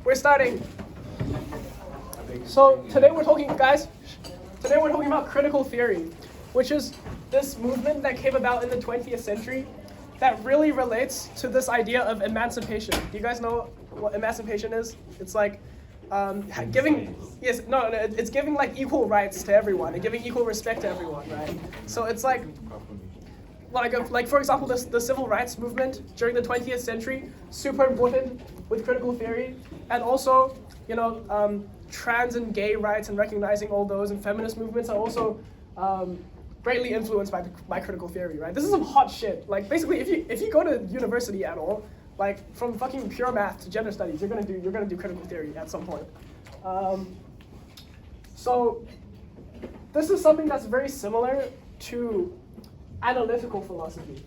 we're starting. So today we're talking, guys, about critical theory, which is this movement that came about in the 20th century that really relates to this idea of emancipation. Do you guys know what emancipation is? It's like giving, it's giving like equal rights to everyone and giving equal respect to everyone, right? So it's like for example, the civil rights movement during the 20th century, super important with critical theory, and also, trans and gay rights and recognizing all those, and feminist movements are also greatly influenced by critical theory, right? This is some hot shit. Like basically, if you go to university at all, like from fucking pure math to gender studies, you're gonna do critical theory at some point. So this is something that's very similar to analytical philosophy.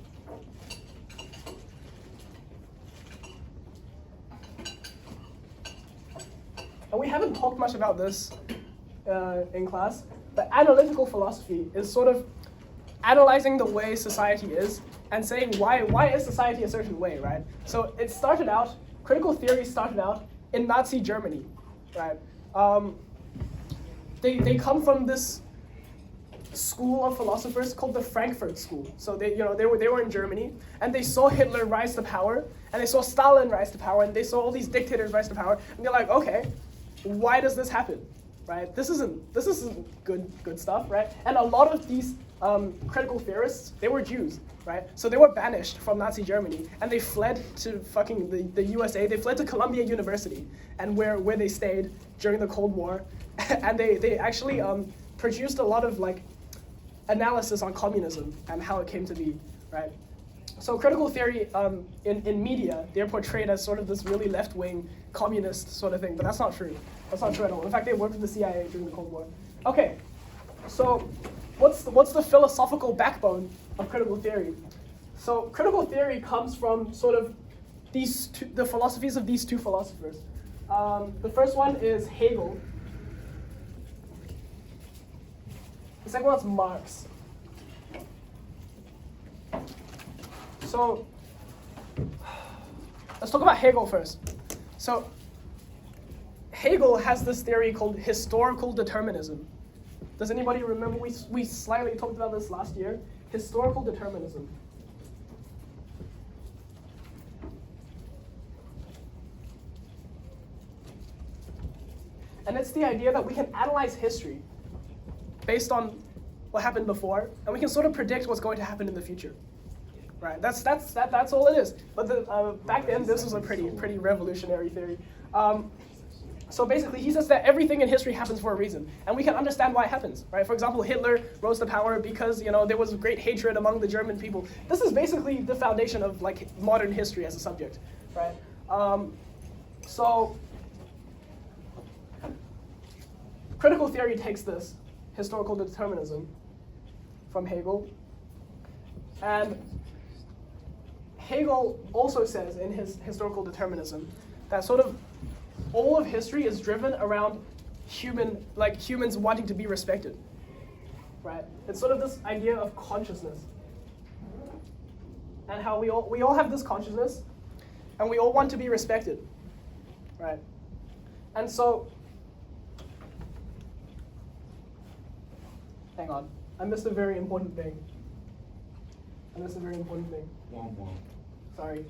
And we haven't talked much about this in class, but analytical philosophy is sort of analyzing the way society is and saying why is society a certain way, right? So critical theory started out in Nazi Germany, right? They come from this school of philosophers called the Frankfurt school. So they were in Germany, and they saw Hitler rise to power, and they saw Stalin rise to power, and they saw all these dictators rise to power, and they're like, okay, why does this happen, right? This isn't good stuff, right? And a lot of these critical theorists, they were Jews, right? So they were banished from Nazi Germany, and they fled to fucking the USA. They fled to Columbia University, and where they stayed during the Cold War, and they actually produced a lot of like analysis on communism and how it came to be, right? So critical theory in media, they're portrayed as sort of this really left-wing communist sort of thing, but that's not true. That's not true at all. In fact, they worked with the CIA during the Cold War. Okay, so what's the philosophical backbone of critical theory? So critical theory comes from sort of the philosophies of these two philosophers. The first one is Hegel. The second one's Marx. So let's talk about Hegel first. So Hegel has this theory called historical determinism. Does anybody remember? We slightly talked about this last year. Historical determinism. And it's the idea that we can analyze history based on what happened before, and we can sort of predict what's going to happen in the future. Right, that's all it is. But back then, this was a pretty revolutionary theory. So basically, he says that everything in history happens for a reason, and we can understand why it happens. Right? For example, Hitler rose to power because there was great hatred among the German people. This is basically the foundation of like modern history as a subject. Right? So critical theory takes this historical determinism from Hegel, and Hegel also says in his historical determinism that sort of all of history is driven around humans wanting to be respected, right? It's sort of this idea of consciousness, and how we all have this consciousness, and we all want to be respected, right? And so, hang on, I missed a very important thing. Sorry.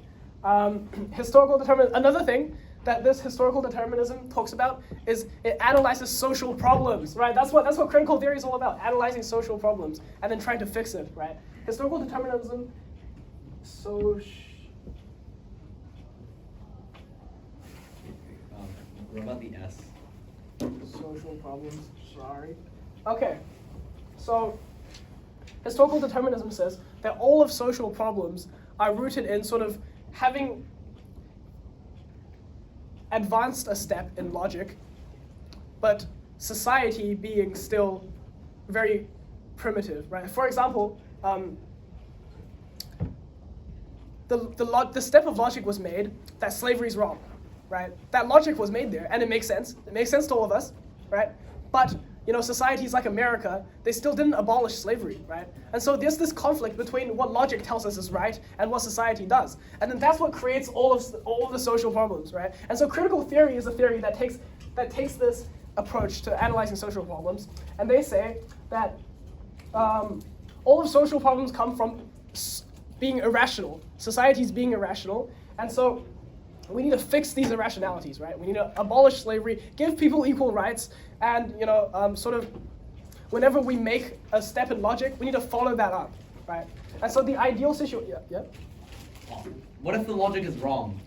Historical determinism. Another thing that this historical determinism talks about is it analyzes social problems, right? That's what critical theory is all about, analyzing social problems and then trying to fix it, right? Historical determinism, What about the S? Social problems, sorry. Okay, so historical determinism says that all of social problems are rooted in sort of having advanced a step in logic, but society being still very primitive, right? For example, the step of logic was made that slavery is wrong, right? That logic was made there, and it makes sense. It makes sense to all of us, right? But societies like America, they still didn't abolish slavery, right? And so there's this conflict between what logic tells us is right and what society does. And then that's what creates all of the social problems, right? And so critical theory is a theory that takes this approach to analyzing social problems. And they say that all of social problems come from being irrational, societies being irrational. And so we need to fix these irrationalities, right? We need to abolish slavery, give people equal rights, and sort of whenever we make a step in logic, we need to follow that up, right? And so the ideal situation, yeah. What if the logic is wrong?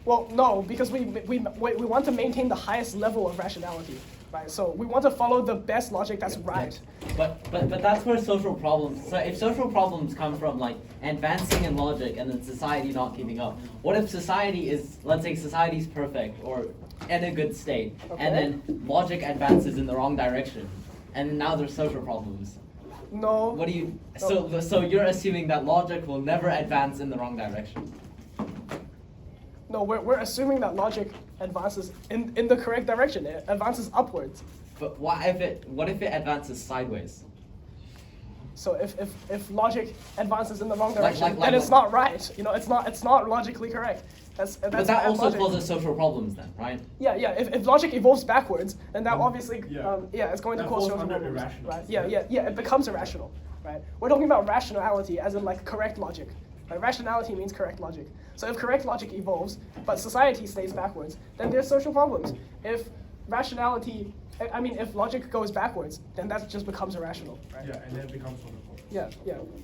Well, no, because we want to maintain the highest level of rationality, right? So we want to follow the best logic that's right. But that's where social problems. So if social problems come from like advancing in logic and then society not keeping up, what if society is, let's say society's perfect or in a good state, okay, and then logic advances in the wrong direction, and now there's social problems? No. What do you? No. So you're assuming that logic will never advance in the wrong direction? No, we're assuming that logic advances in the correct direction. It advances upwards. But what if it advances sideways? So if logic advances in the wrong direction, like then it's not right. It's not logically correct. That's but that also logic. causes social problems then, right? Yeah. If logic evolves backwards, then that obviously it's going to That cause falls social under problems. irrational. Right? Yeah. It becomes irrational. Right? We're talking about rationality as in like correct logic. Right? Rationality means correct logic. So if correct logic evolves, but society stays backwards, then there's social problems. If logic goes backwards, then that just becomes irrational. Right? Yeah, and then it becomes social problem. Yeah.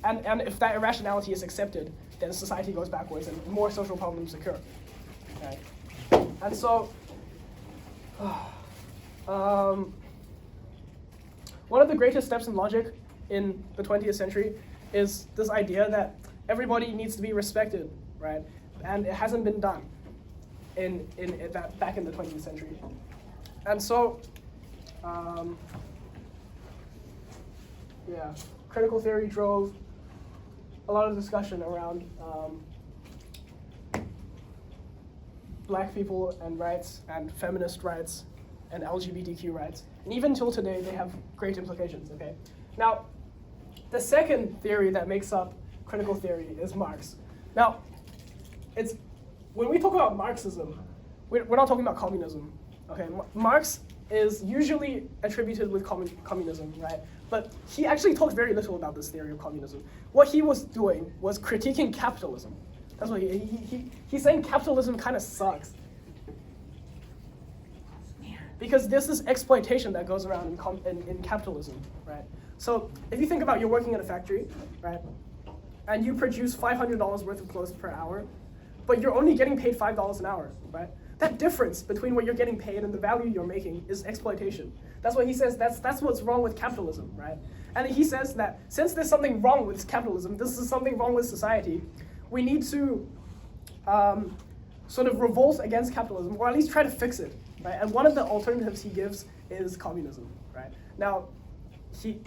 And if that irrationality is accepted, then society goes backwards and more social problems occur. Right? And so, one of the greatest steps in logic in the 20th century is this idea that everybody needs to be respected, right? And it hasn't been done back in the 20th century. And so, critical theory drove a lot of discussion around black people and rights and feminist rights and LGBTQ rights. And even till today, they have great implications, okay? Now, the second theory that makes up critical theory is Marx. Now, when we talk about Marxism, we're not talking about communism, okay? Marx is usually attributed with communism, right? But he actually talked very little about this theory of communism. What he was doing was critiquing capitalism. That's what he's saying. Capitalism kind of sucks because there's this exploitation that goes around in capitalism, right? So if you think about you're working in a factory, right, and you produce $500 worth of clothes per hour, but you're only getting paid $5 an hour, right? That difference between what you're getting paid and the value you're making is exploitation. That's what he says. That's what's wrong with capitalism, right? And he says that since there's something wrong with capitalism, this is something wrong with society, we need to sort of revolt against capitalism, or at least try to fix it, right? And one of the alternatives he gives is communism, right? Now, he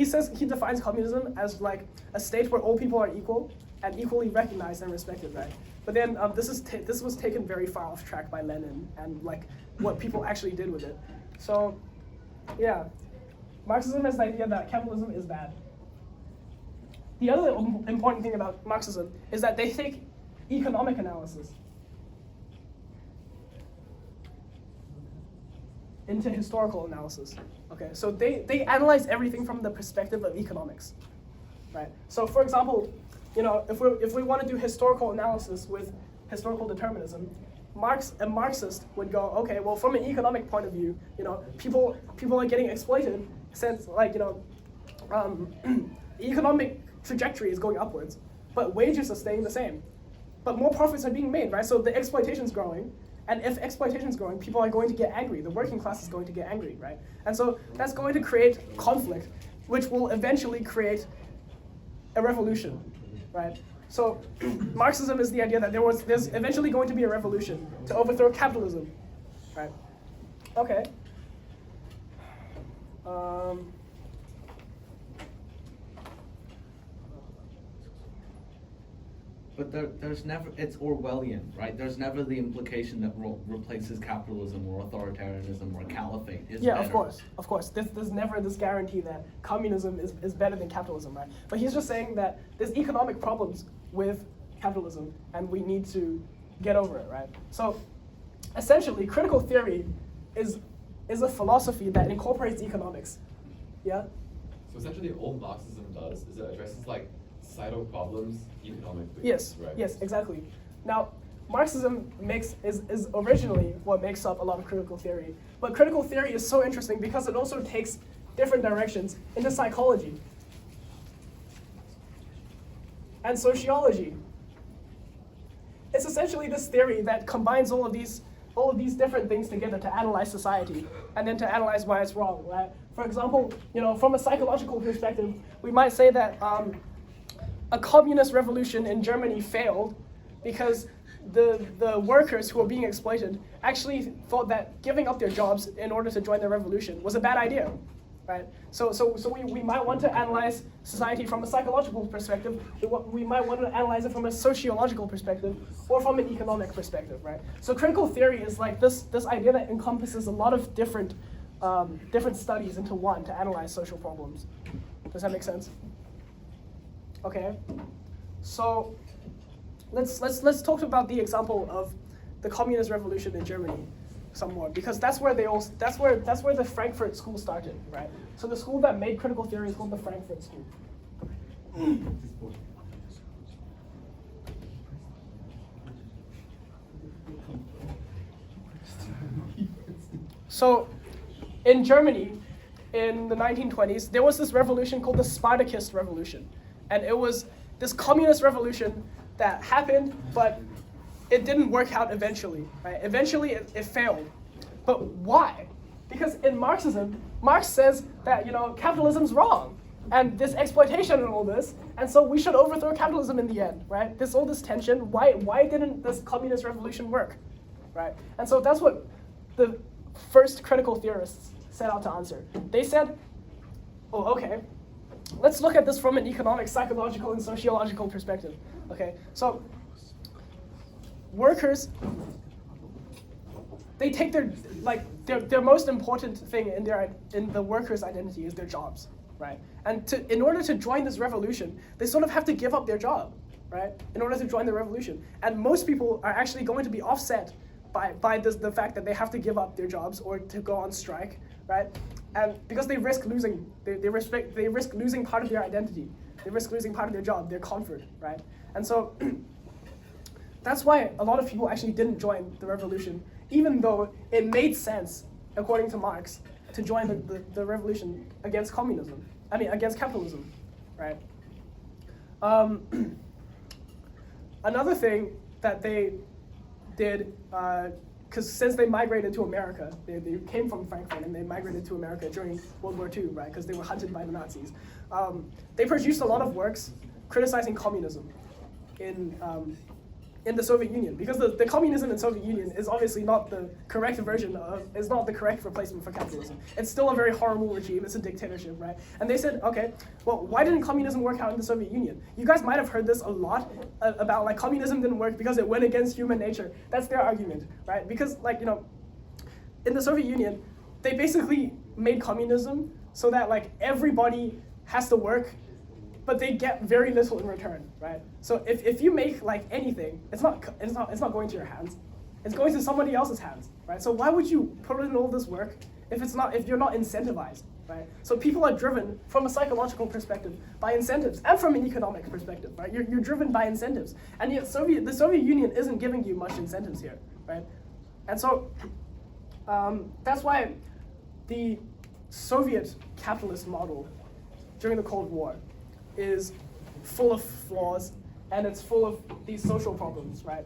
says he defines communism as like a state where all people are equal and equally recognized and respected, right? But then this was taken very far off track by Lenin and like what people actually did with it. So, yeah, Marxism has the idea that capitalism is bad. The other important thing about Marxism is that they take economic analysis into historical analysis. Okay, so they analyze everything from the perspective of economics, right? So, for example, if we want to do historical analysis with historical determinism, a Marxist would go, okay, well, from an economic point of view, people are getting exploited since, economic trajectory is going upwards, but wages are staying the same, but more profits are being made, right? So the exploitation is growing, and if exploitation is growing, people are going to get angry. The working class is going to get angry, right? And so that's going to create conflict, which will eventually create a revolution, right? So Marxism is the idea that there's eventually going to be a revolution to overthrow capitalism, right? Okay. But there's never, it's Orwellian, right? There's never the implication that replaces capitalism or authoritarianism or caliphate is Yeah, better. of course. There's never this guarantee that communism is better than capitalism, right? But he's just saying that there's economic problems with capitalism and we need to get over it, right? So essentially, critical theory is a philosophy that incorporates economics. Yeah? So essentially all Marxism does is it addresses like societal problems economically. Yes, right? yes, exactly. Now, Marxism is originally what makes up a lot of critical theory. But critical theory is so interesting because it also takes different directions into psychology and sociology. It's essentially this theory that combines all of these different things together to analyze society and then to analyze why it's wrong, right? For example, from a psychological perspective, we might say that a communist revolution in Germany failed because the workers who were being exploited actually thought that giving up their jobs in order to join the revolution was a bad idea, right? So we might want to analyze society from a psychological perspective. We might want to analyze it from a sociological perspective or from an economic perspective, right? So critical theory is like this idea that encompasses a lot of different studies into one to analyze social problems. Does that make sense? Okay. So let's talk about the example of the communist revolution in Germany some more, because that's where the Frankfurt school started, right? So the school that made critical theory is called the Frankfurt school. So in Germany in the 1920s, there was this revolution called the Spartacist Revolution. And it was this communist revolution that happened, but it didn't work out eventually, right? Eventually it failed. But why? Because in Marxism, Marx says that, capitalism's wrong. And this exploitation and all this, and so we should overthrow capitalism in the end, right? There's all this tension. Why didn't this communist revolution work, right? And so that's what the first critical theorists set out to answer. They said, oh, okay, let's look at this from an economic, psychological, and sociological perspective, okay? So workers, they take their most important thing in the workers' identity is their jobs, right? And in order to join this revolution, they sort of have to give up their job, right? In order to join the revolution. And most people are actually going to be offset by the fact that they have to give up their jobs or to go on strike, right? And because they risk losing, they risk losing part of their identity. They risk losing part of their job, their comfort, right? And so that's why a lot of people actually didn't join the revolution, even though it made sense, according to Marx, to join the revolution against against capitalism, right? Another thing that they did, because since they migrated to America, they came from Frankfurt and they migrated to America during World War II, right? Because they were hunted by the Nazis. They produced a lot of works criticizing communism in the Soviet Union, because the communism in Soviet Union is obviously not the correct version is not the correct replacement for capitalism. It's still a very horrible regime. It's a dictatorship, right? And they said, okay, well, why didn't communism work out in the Soviet Union? You guys might have heard this a lot about like communism didn't work because it went against human nature. That's their argument, right? Because in the Soviet Union, they basically made communism so that like everybody has to work, but they get very little in return, right? So if you make like anything, it's not going to your hands. It's going to somebody else's hands, right? So why would you put in all this work if you're not incentivized, right? So people are driven from a psychological perspective by incentives and from an economic perspective, right? You're driven by incentives, and yet the Soviet Union isn't giving you much incentives here, right? And so that's why the Soviet capitalist model during the Cold War is full of flaws, and it's full of these social problems, right?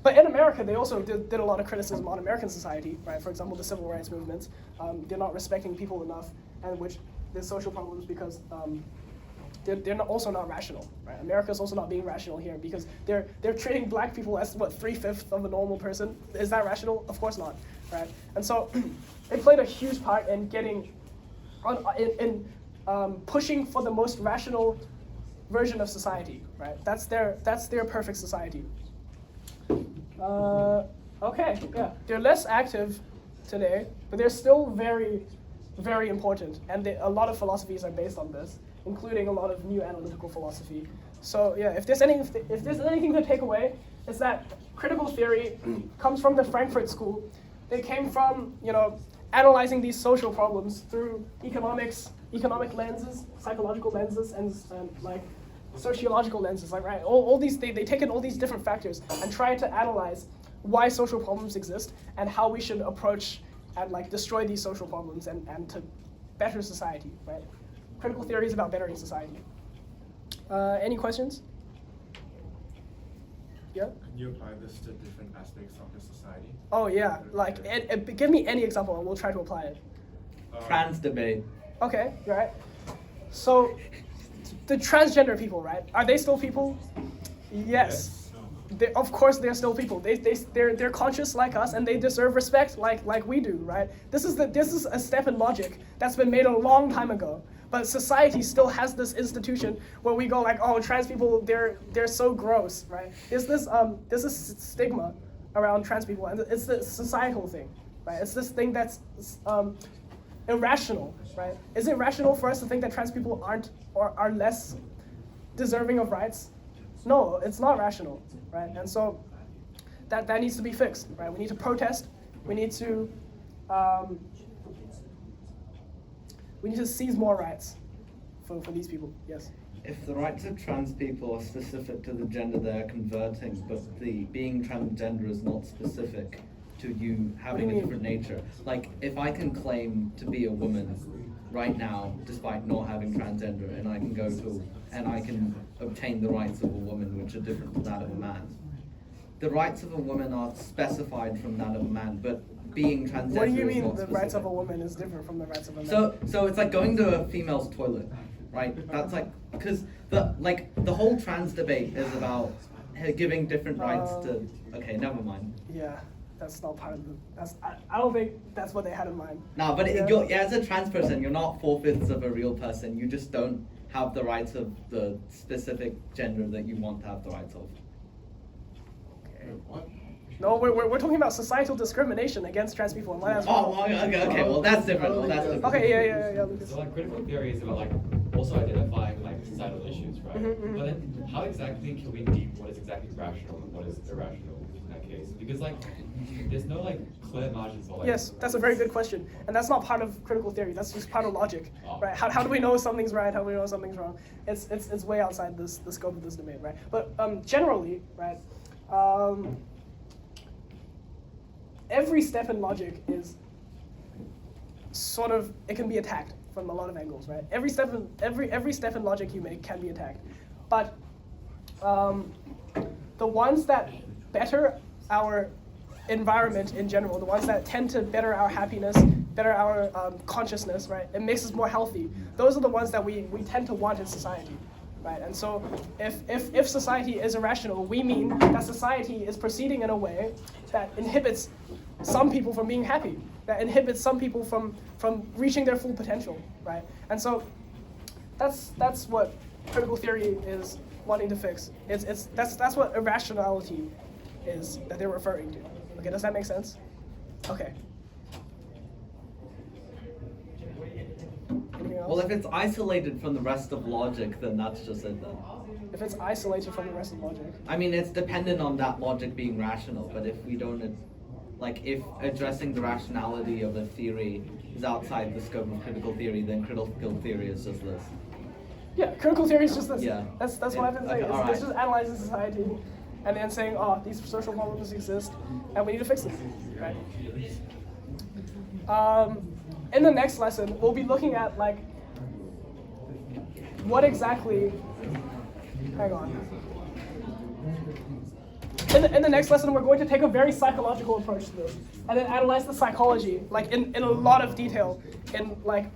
But in America, they also did a lot of criticism on American society, right? For example, the civil rights movements. They're not respecting people enough, and which there's social problems because they're also not rational, right? America's also not being rational here because they're treating black people as 3/5 of a normal person. Is that rational? Of course not, right? And so they played a huge part in pushing for the most rational version of society, right? That's their perfect society. Okay, yeah, they're less active today, but they're still very, very important, and a lot of philosophies are based on this, including a lot of new analytical philosophy. So yeah, if there's anything to take away, it's that critical theory comes from the Frankfurt school. They came from, analyzing these social problems through economic lenses, psychological lenses, and like sociological lenses. Like, right, all these they take in all these different factors and try to analyze why social problems exist and how we should approach and like destroy these social problems and to better society. Right, critical theory is about bettering society. Any questions? Yeah. Can you apply this to different aspects of the society? Oh yeah, like give me any example and we'll try to apply it. Trans debate. Okay, you're right. So the transgender people, right? Are they still people? Yes. No. Of course they're still people. They're conscious like us and they deserve respect like we do, right? This is a step in logic that's been made a long time ago. But society still has this institution where we go like, oh, trans people, they're so gross, right? There's this stigma around trans people, and it's the societal thing, right? It's this thing that's irrational, right? Is it rational for us to think that trans people aren't or are less deserving of rights? No, it's not rational, right? And so that needs to be fixed, right? We need to protest. We need to seize more rights for these people. Yes. If the rights of trans people are specific to the gender they're converting, but the being transgender is not specific to you having a different nature, like if I can claim to be a woman right now despite not having transgender, and I can obtain the rights of a woman which are different to that of a man. The rights of a woman are specified from that of a man, but being transgender What do you is mean not the specific. rights of a woman is different from the rights of a man? So it's like going to a female's toilet, right? That's like, because the whole trans debate is about giving different rights to. Okay, never mind. Yeah, that's not part of the. I don't think that's what they had in mind. No, but Yeah. as a trans person, you're not 4/5 of a real person. You just don't have the rights of the specific gender that you want to have the rights of. Okay. What? No, we're talking about societal discrimination against trans people, and why that's Oh, wrong. okay. Well, that's different. Okay, yeah, Lucas. So like critical theory is about like also identifying like societal issues, right? But then how exactly can we deem what is exactly rational and what is irrational in that case? Because like there's no like clear margins for like. Yes, that's a very good question, and that's not part of critical theory. That's just part of logic, Oh. right? How do we know something's right? How do we know something's wrong? It's way outside the scope of this debate, right? But generally, right, every step in logic is sort of, it can be attacked from a lot of angles, right? Every step in logic you make can be attacked, but the ones that better our environment in general, the ones that tend to better our happiness, better our consciousness, right? It makes us more healthy. Those are the ones that we tend to want in society, right? And so if society is irrational, we mean that society is proceeding in a way that inhibits some people from being happy, that inhibits some people from reaching their full potential, right? And so that's what critical theory is wanting to fix. That's what irrationality is that they're referring to. Okay, does that make sense? Okay. Anything else? Well, if it's isolated from the rest of logic, then that's just it then. If it's isolated from the rest of logic. I mean, it's dependent on that logic being rational, but if we don't, like, if addressing the rationality of a theory is outside the scope of critical theory, then critical theory is just this. Yeah, critical theory is just this. Yeah. That's what I've been saying. Okay, It's just analyzing society and then saying, oh, these social problems exist and we need to fix them, right? In the next lesson, we'll be looking at, like, what exactly, hang on. In the next lesson, we're going to take a very psychological approach to this and then analyze the psychology, like, in a lot of detail, in, like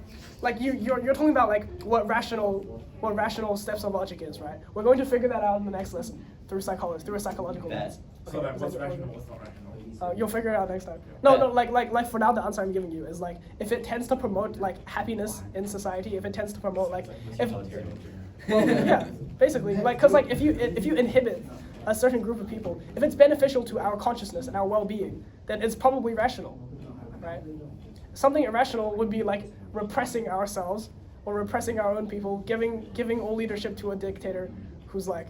you're talking about, like, what rational steps of logic is, right? We're going to figure that out in the next lesson through psychology, through a psychological lens. So that what's rational, what's not rational? You'll figure it out next time. No, like for now, the answer I'm giving you is, like, if it tends to promote, like, happiness in society, if it tends to promote, like, if Yeah, basically, like, cause like if you inhibit a certain group of people, if it's beneficial to our consciousness and our well-being, then it's probably rational, right? Something irrational would be like repressing ourselves or repressing our own people, giving all leadership to a dictator who's like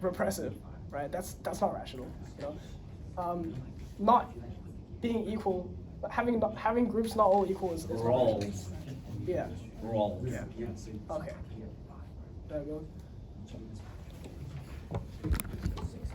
repressive, right? That's not rational, you know. Not being equal, having groups not all equal is not rational. Roles. Yeah. Roles. Okay. There we go.